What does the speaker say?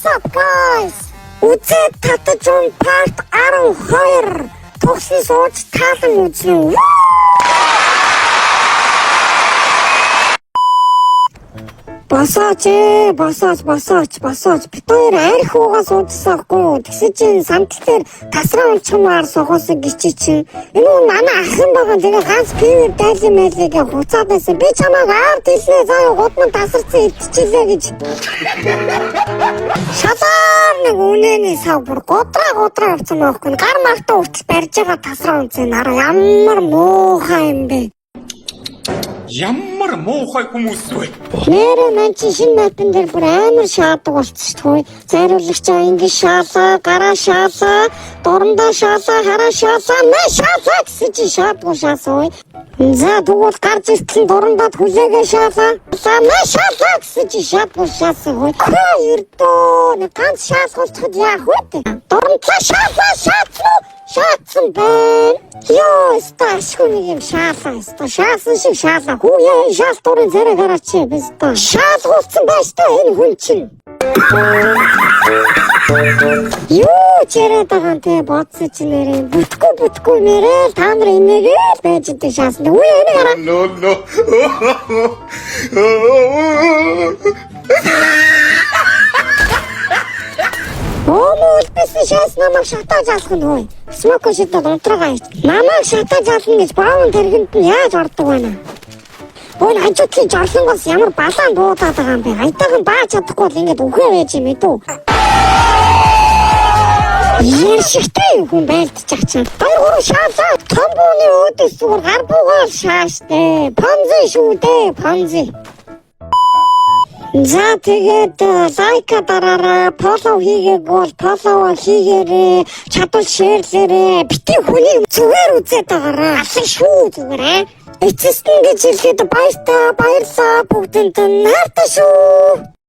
What's up guys? Үзээд татаж он part 12 тогсны сууж таалан үзнэ. Босооч. Бид хоёр арх уугаа суудсаахгүй. Тэгсэн чинь самтал дээр тасраа унчмаар сохосон гिचи чинь. Энэ нь манай ахын байгаа. Тэгээ ганц пивэр дайли мэлэгээ хуцаад байсан. Би чамайг авд хэлнэ заа гудман тасарсан идчихлээ гэж. Шалаар нэг үнэний сав бүр годраа авсан байхгүй. Гар мартаа уртл барьж байгаа тасраа унцсан. Араа ямар муухай юм бэ? Ямар муухай хүмүүс вэ? Нэрэ мань чи шинэ мапн дээр бүр амар шаадаг болчихсон. Зариулагчаа ингэ шаалаа, гараа шаалаа, дурандаа шаалаа, хараа шаалаа, маа шаалаа гэсэн чи шаадгүй шаасан. За тэгвэл гарч ирсэн дурандаад хүлээгээ шаалаа. Маа шаалаа гэсэн чи шаадгүй шаасан. Ердөө нэг ганц шаалгуулчихад яах вэ? Дурандлаа шаацсан байна. Ёо, сташгүй нэг юм шаалаа. Шаасан шиг шаалаа. Хүүе, шаал дурын зэрэг гараач биз дээ. Шаалгуулсан байж та энэ хүн чинь. Юу чирээд байгаа те бодсон чи нэрээ бүтггүй нэрээ та нар энэгээ байж дээ шаасан. Үе энэ гараа. No. Омол бисний шаас намайг шатааж алах нь хөөе. Смоко шидэл унтраагаа ич. Намайг шатааж ална гэж баавн тэргэнд нь яаж ордог байна? Өн хажуудлын жорлонгоос ямар балаан буудаад байгаа юм бэ? Айтайхан бааж чадахгүй бол ингэж үхээ байж юм ээ дүү. Яшигтэй хүн байлдчих чинь. Гурван шаалаа. Томбооны өөдөөс зүгээр гар буугаал шааштай. Панзи шүү дээ, панзи. За тэгээд лайка дараарай, фоллоу хийгээгүй фоллоу хийгээрэй, чадвал шеэрлээрэй. Бити хүний зүгээр үзээд байгаарай. Алан шүү зүгээр. Эцэстэн гэж хэлээд баярлалаа бүгдэнд нь хайртай шүү.